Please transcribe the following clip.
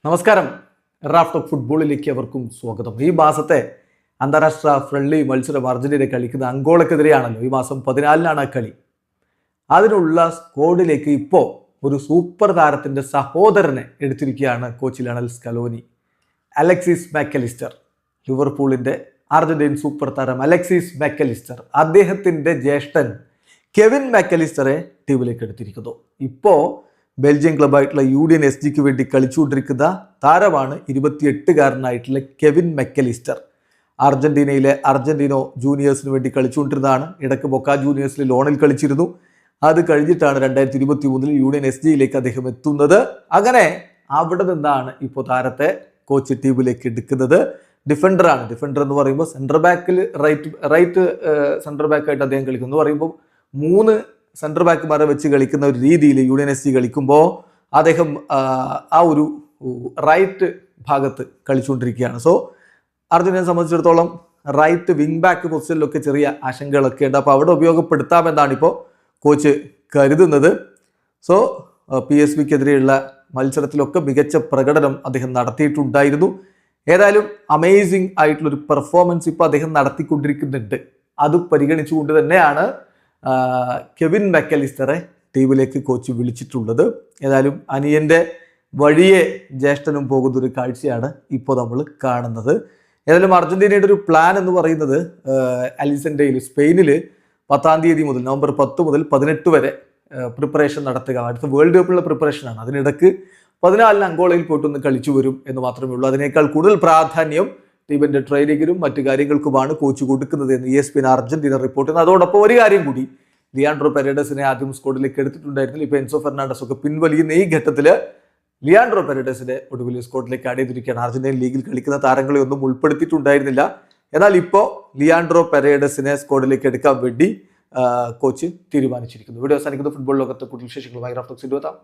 നമസ്കാരം. Raft of ഫുട്ബോളിലേക്ക് അവർക്കും സ്വാഗതം. ഈ മാസത്തെ അന്താരാഷ്ട്ര ഫ്രണ്ട്ലി മത്സരം അർജന്റീന കളിക്കുന്ന അങ്കോളക്കെതിരെയാണല്ലോ. ഈ മാസം 14-നാണ് ആ കളി. അതിനുള്ള സ്ക്വാഡിലേക്ക് ഇപ്പോൾ ഒരു സൂപ്പർ താരത്തിൻ്റെ സഹോദരനെ എടുത്തിരിക്കുകയാണ് coach Lionel Scaloni. Alexis Mac Allister, ലിവർപൂളിൻ്റെ അർജന്റീൻ സൂപ്പർ താരം അലക്സിസ് മാക്കലിസ്റ്റർ അദ്ദേഹത്തിൻ്റെ ജ്യേഷ്ഠൻ കെവിൻ മാക്കലിസ്റ്ററെ ടീമിലേക്ക് എടുത്തിരിക്കുന്നു. ഇപ്പോൾ ബെൽജിയം ക്ലബ്ബായിട്ടുള്ള യൂണിയൻ SGക്ക് വേണ്ടി കളിച്ചുകൊണ്ടിരിക്കുന്ന താരമാണ് 28-കാരനായിട്ടുള്ള കെവിൻ മാക്കലിസ്റ്റർ. അർജന്റീനയിലെ അർജന്റീനോ ജൂനിയേഴ്സിന് വേണ്ടി കളിച്ചുകൊണ്ടിരുന്നതാണ്. ഇടയ്ക്ക് ബൊക്ക ജൂനിയേഴ്സിൽ ലോണിൽ കളിച്ചിരുന്നു. അത് കഴിഞ്ഞിട്ടാണ് 2023 യൂണിയൻ SGയിലേക്ക് അദ്ദേഹം എത്തുന്നത്. അങ്ങനെ അവിടെ നിന്നാണ് ഇപ്പോൾ താരത്തെ കോച്ച് ടീമിലേക്ക് എടുക്കുന്നത്. ഡിഫൻഡറാണ്. ഡിഫൻഡർ എന്ന് പറയുമ്പോൾ സെൻട്രൽ ബാക്കിൽ റൈറ്റ് സെൻട്രൽ ബാക്കായിട്ട് അദ്ദേഹം കളിക്കുന്നു എന്ന് പറയുമ്പോൾ 3 സെൻട്രൽ ബാക്കുമാരെ വെച്ച് കളിക്കുന്ന ഒരു രീതിയിൽ യൂണിയൻ SG കളിക്കുമ്പോൾ അദ്ദേഹം ആ ഒരു റൈറ്റ് ഭാഗത്ത് കളിച്ചുകൊണ്ടിരിക്കുകയാണ്. സോ അർജന്റീനയെ സംബന്ധിച്ചിടത്തോളം റൈറ്റ് വിങ് ബാക്ക് പൊസിഷനിലൊക്കെ ചെറിയ ആശങ്കകളൊക്കെ ഉണ്ട്. അപ്പോൾ അവിടെ ഉപയോഗപ്പെടുത്താമെന്നാണ് ഇപ്പോൾ കോച്ച് കരുതുന്നത്. സോ PSVക്കെതിരെയുള്ള മത്സരത്തിലൊക്കെ മികച്ച പ്രകടനം അദ്ദേഹം നടത്തിയിട്ടുണ്ടായിരുന്നു. ഏതായാലും അമേസിങ് ആയിട്ടുള്ളൊരു പെർഫോമൻസ് ഇപ്പോൾ അദ്ദേഹം നടത്തിക്കൊണ്ടിരിക്കുന്നുണ്ട്. അത് പരിഗണിച്ചുകൊണ്ട് തന്നെയാണ് കെവിൻ മാക്കലിസ്റ്ററെ ടീമിലേക്ക് കോച്ച് വിളിച്ചിട്ടുള്ളത്. ഏതായാലും അനിയൻ്റെ വഴിയെ ജ്യേഷ്ഠനും പോകുന്നൊരു കാഴ്ചയാണ് ഇപ്പോൾ നമ്മൾ കാണുന്നത്. ഏതായാലും അർജന്റീനയുടെ ഒരു പ്ലാൻ എന്ന് പറയുന്നത് അലിസൻഡയിൽ സ്പെയിനിൽ 10-ാം തീയതി മുതൽ നവംബർ 10 മുതൽ 18 വരെ പ്രിപ്പറേഷൻ നടത്തുക. അടുത്ത വേൾഡ് കപ്പിലുള്ള പ്രിപ്പറേഷനാണ്. അതിനിടയ്ക്ക് 14-ന് അങ്കോളയിൽ പോയിട്ടൊന്ന് കളിച്ചു വരും എന്ന് മാത്രമേ ഉള്ളൂ. അതിനേക്കാൾ കൂടുതൽ പ്രാധാന്യം ടീമിൻ്റെ ട്രെയിനിങ്ങിനും മറ്റു കാര്യങ്ങൾക്കുമാണ് കോച്ച് കൊടുക്കുന്നത് എന്ന് ESPN അർജന്റീന റിപ്പോർട്ട് ചെയ്യുന്നു. അതോടൊപ്പം ഒരു കാര്യം കൂടി, ലിയാൻഡ്രോ പെരേഡസിനെ ആദ്യം സ്ക്വാഡിലേക്ക് എടുത്തിട്ടുണ്ടായിരുന്നില്ല. ഇപ്പോൾ എൻസോ ഫെർണാണ്ടസ് ഒക്കെ പിൻവലിയുന്ന ഈ ഘട്ടത്തിൽ ലിയാൻഡ്രോ പെരേഡസിനെ ഒടുവിൽ സ്ക്വാഡിലേക്ക് ആഡ് ചെയ്തിരിക്കുകയാണ്. അർജന്റീന ലീഗിൽ കളിക്കുന്ന താരങ്ങളെ ഒന്നും ഉൾപ്പെടുത്തിയിട്ടുണ്ടായിരുന്നില്ല. എന്നാൽ ഇപ്പോൾ ലിയാൻഡ്രോ പെരേഡസിനെ സ്ക്വാഡിലേക്ക് എടുക്കാൻ വേണ്ടി കോച്ച് തീരുമാനിച്ചിരിക്കുന്നു. വീഡിയോ അവസാനിക്കുന്ന ഫുട്ബോൾ ലോകത്തെ കൂടുതൽ വിശേഷങ്ങളുമായി റാഫ്റ്റ് ഓഫ് ഫുട്ബോൾ എത്താം.